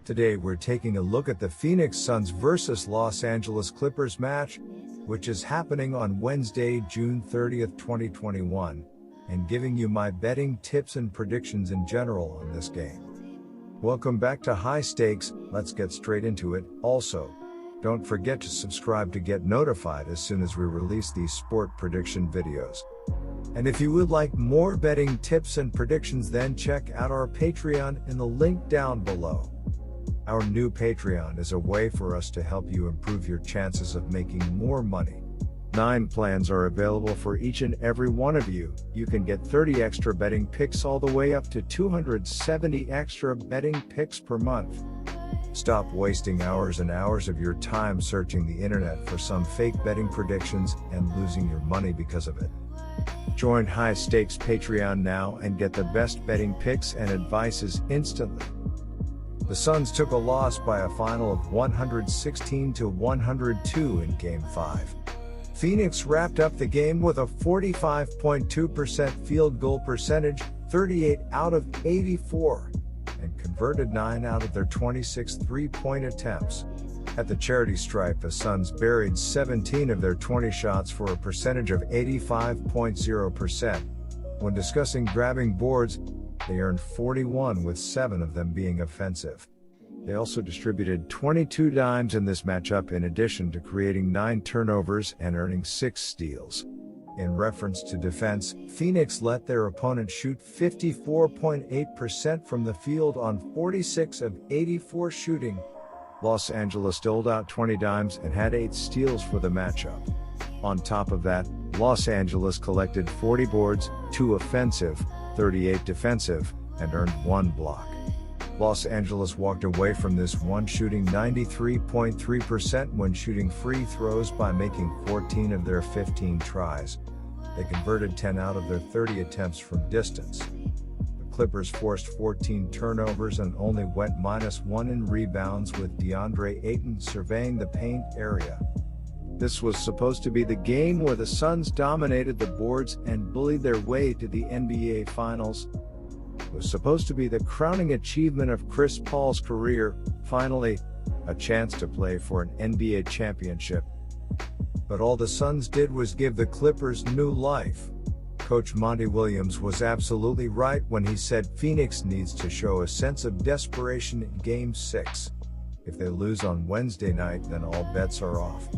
Today we're taking a look at the Phoenix Suns vs Los Angeles Clippers match, which is happening on Wednesday, June 30th, 2021, and giving you my betting tips and predictions in general on this game. Welcome back to High Stakes. Let's get straight into it. Also, don't forget to subscribe to get notified as soon as we release these sport prediction videos. And if you would like more betting tips and predictions, then check out our Patreon in the link down below. Our new Patreon is a way for us to help you improve your chances of making more money. 9 plans are available for each and every one of you. You can get 30 extra betting picks all the way up to 270 extra betting picks per month. Stop wasting hours and hours of your time searching the internet for some fake betting predictions and losing your money because of it. Join High Stakes Patreon now and get the best betting picks and advices instantly. The Suns took a loss by a final of 116-102 in Game 5. Phoenix wrapped up the game with a 45.2% field goal percentage, 38 out of 84, and converted 9 out of their 26 three-point attempts. At the charity stripe, the Suns buried 17 of their 20 shots for a percentage of 85.0%. When discussing grabbing boards, they earned 41, with 7 of them being offensive. They also distributed 22 dimes in this matchup, in addition to creating 9 turnovers and earning 6 steals. In reference to defense, Phoenix let their opponent shoot 54.8% from the field on 46 of 84 shooting. Los Angeles doled out 20 dimes and had 8 steals for the matchup. On top of that, Los Angeles collected 40 boards, 2 offensive, 38 defensive, and earned 1 block. Los Angeles walked away from this one shooting 93.3% when shooting free throws by making 14 of their 15 tries. They converted 10 out of their 30 attempts from distance. The Clippers forced 14 turnovers and only went -1 in rebounds, with DeAndre Ayton surveying the paint area. This was supposed to be the game where the Suns dominated the boards and bullied their way to the NBA Finals. It was supposed to be the crowning achievement of Chris Paul's career, finally, a chance to play for an NBA championship. But all the Suns did was give the Clippers new life. Coach Monty Williams was absolutely right when he said Phoenix needs to show a sense of desperation in Game 6. If they lose on Wednesday night, then all bets are off.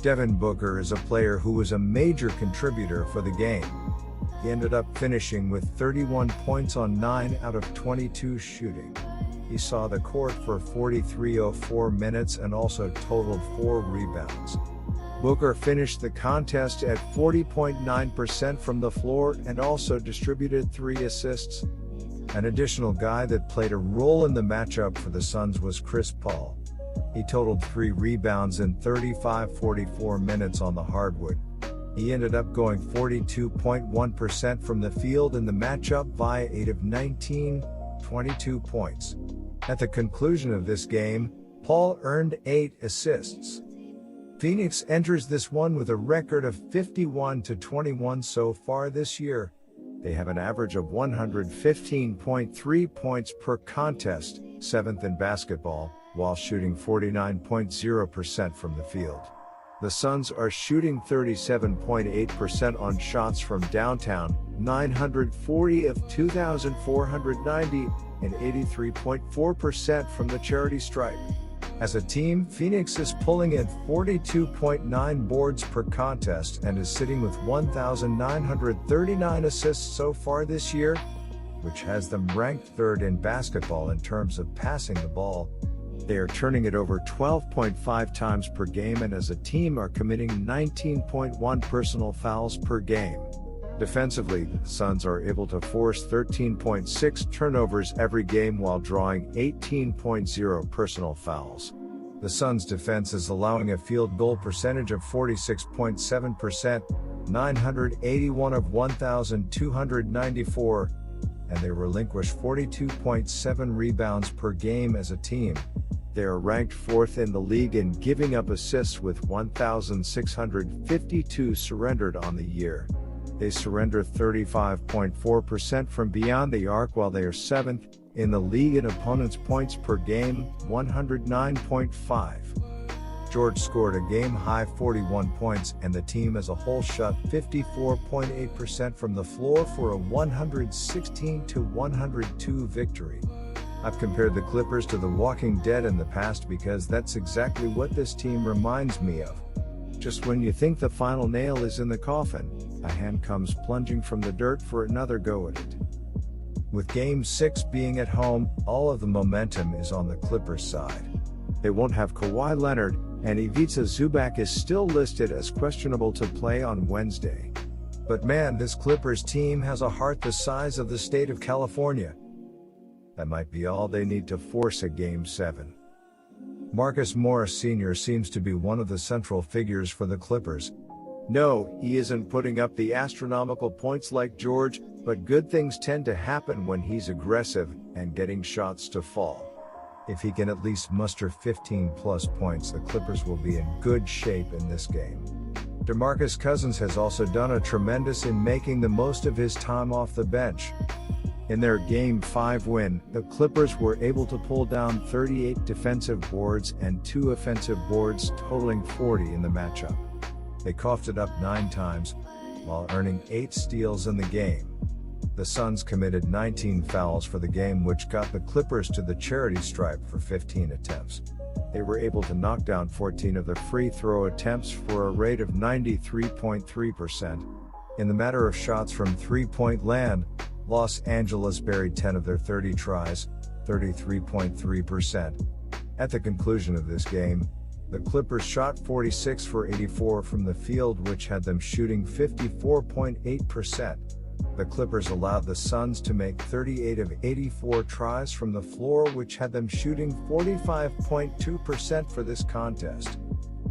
Devin Booker is a player who was a major contributor for the game. He ended up finishing with 31 points on 9 out of 22 shooting. He saw the court for 43.04 minutes and also totaled 4 rebounds. Booker finished the contest at 40.9% from the floor and also distributed 3 assists. An additional guy that played a role in the matchup for the Suns was Chris Paul. He totaled 3 rebounds in 35.44 minutes on the hardwood. He ended up going 42.1% from the field in the matchup via 8 of 19, 22 points. At the conclusion of this game, Paul earned 8 assists. Phoenix enters this one with a record of 51-21 so far this year. They have an average of 115.3 points per contest, 7th in basketball, while shooting 49.0% from the field. The Suns are shooting 37.8% on shots from downtown, 940 of 2,490, and 83.4% from the charity stripe. As a team, Phoenix is pulling in 42.9 boards per contest and is sitting with 1,939 assists so far this year, which has them ranked 3rd in basketball in terms of passing the ball. They are turning it over 12.5 times per game and as a team are committing 19.1 personal fouls per game. Defensively, the Suns are able to force 13.6 turnovers every game while drawing 18.0 personal fouls. The Suns' defense is allowing a field goal percentage of 46.7%, 981 of 1,294, and they relinquish 42.7 rebounds per game as a team. They are ranked 4th in the league in giving up assists with 1,652 surrendered on the year. They surrender 35.4% from beyond the arc, while they are 7th in the league in opponents' points per game, 109.5. George scored a game-high 41 points and the team as a whole shot 54.8% from the floor for a 116-102 victory. I've compared the Clippers to The Walking Dead in the past because that's exactly what this team reminds me of. Just when you think the final nail is in the coffin, a hand comes plunging from the dirt for another go at it. With Game 6 being at home, all of the momentum is on the Clippers side. They won't have Kawhi Leonard, and Ivica Zubac is still listed as questionable to play on Wednesday. But man, this Clippers team has a heart the size of the state of California. That might be all they need to force a Game 7. Marcus Morris Sr. seems to be one of the central figures for the Clippers. No, he isn't putting up the astronomical points like George, but good things tend to happen when he's aggressive and getting shots to fall. If he can at least muster 15-plus points, the Clippers will be in good shape in this game. DeMarcus Cousins has also done a tremendous in making the most of his time off the bench. In their Game 5 win, the Clippers were able to pull down 38 defensive boards and 2 offensive boards, totaling 40 in the matchup. They coughed it up 9 times, while earning 8 steals in the game. The Suns committed 19 fouls for the game, which got the Clippers to the charity stripe for 15 attempts. They were able to knock down 14 of their free throw attempts for a rate of 93.3%. In the matter of shots from three-point land, Los Angeles buried 10 of their 30 tries, 33.3%. At the conclusion of this game, the Clippers shot 46 for 84 from the field, which had them shooting 54.8%. The Clippers allowed the Suns to make 38 of 84 tries from the floor, which had them shooting 45.2% for this contest.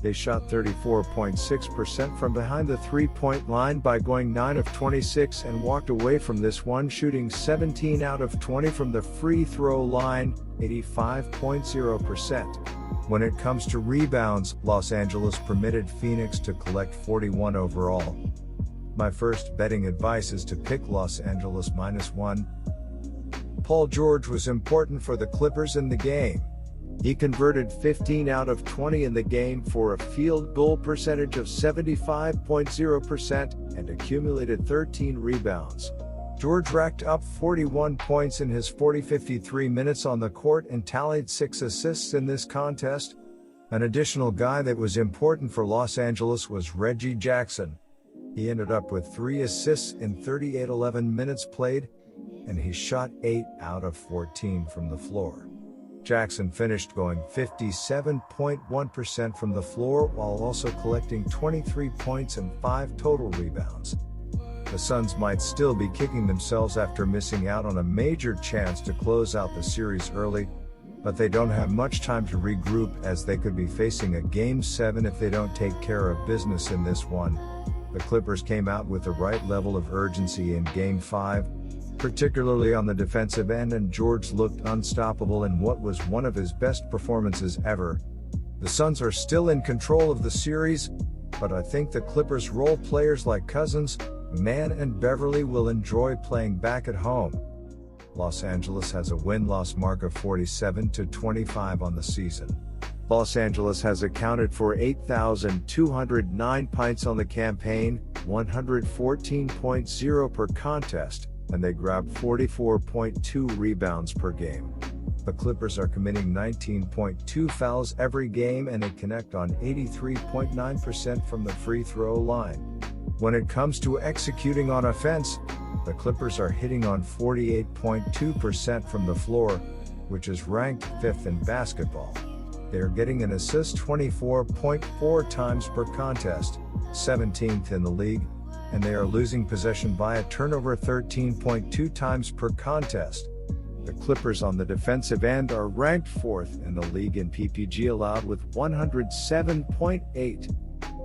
They shot 34.6% from behind the three-point line by going 9 of 26 and walked away from this one shooting 17 out of 20 from the free throw line, 85.0%. When it comes to rebounds, Los Angeles permitted Phoenix to collect 41 overall. My first betting advice is to pick Los Angeles -1. Paul George was important for the Clippers in the game. He converted 15 out of 20 in the game for a field goal percentage of 75.0% and accumulated 13 rebounds. George racked up 41 points in his 53 minutes on the court and tallied 6 assists in this contest. An additional guy that was important for Los Angeles was Reggie Jackson. He ended up with 3 assists in 38-11 minutes played, and he shot 8 out of 14 from the floor. Jackson finished going 57.1% from the floor while also collecting 23 points and 5 total rebounds. The Suns might still be kicking themselves after missing out on a major chance to close out the series early, but they don't have much time to regroup as they could be facing a Game 7 if they don't take care of business in this one. The Clippers came out with the right level of urgency in Game 5, particularly on the defensive end, and George looked unstoppable in what was one of his best performances ever. The Suns are still in control of the series, but I think the Clippers role players like Cousins, Mann and Beverly will enjoy playing back at home. Los Angeles has a win-loss mark of 47-25 on the season. Los Angeles has accounted for 8,209 pints on the campaign, 114.0 per contest, and they grabbed 44.2 rebounds per game. The Clippers are committing 19.2 fouls every game and they connect on 83.9% from the free throw line. When it comes to executing on offense, the Clippers are hitting on 48.2% from the floor, which is ranked 5th in basketball. They are getting an assist 24.4 times per contest, 17th in the league, and they are losing possession by a turnover 13.2 times per contest. The Clippers on the defensive end are ranked 4th in the league in PPG allowed with 107.8.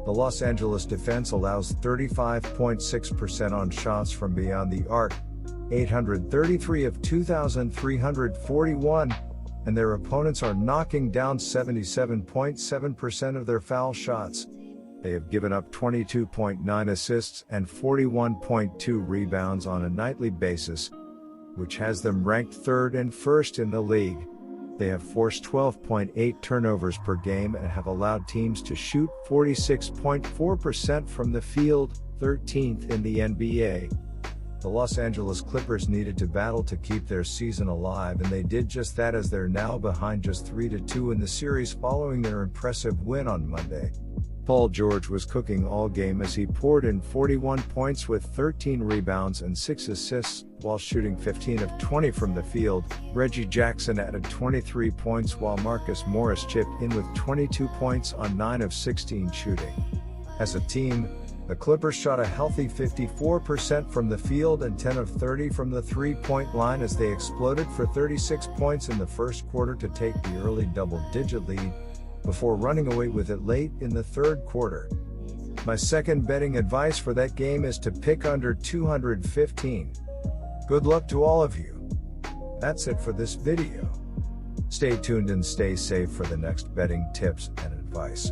The Los Angeles defense allows 35.6% on shots from beyond the arc, 833 of 2,341, and their opponents are knocking down 77.7% of their foul shots. They have given up 22.9 assists and 41.2 rebounds on a nightly basis, which has them ranked third and first in the league. They have forced 12.8 turnovers per game and have allowed teams to shoot 46.4% from the field, 13th in the NBA. The Los Angeles Clippers needed to battle to keep their season alive, and they did just that as they're now behind just 3-2 in the series following their impressive win on Monday. Paul George was cooking all game as he poured in 41 points with 13 rebounds and 6 assists, while shooting 15 of 20 from the field. Reggie Jackson added 23 points while Marcus Morris chipped in with 22 points on 9 of 16 shooting. As a team, the Clippers shot a healthy 54% from the field and 10 of 30 from the three-point line as they exploded for 36 points in the first quarter to take the early double-digit lead, before running away with it late in the third quarter. My second betting advice for that game is to pick under 215. Good luck to all of you. That's it for this video. Stay tuned and stay safe for the next betting tips and advice.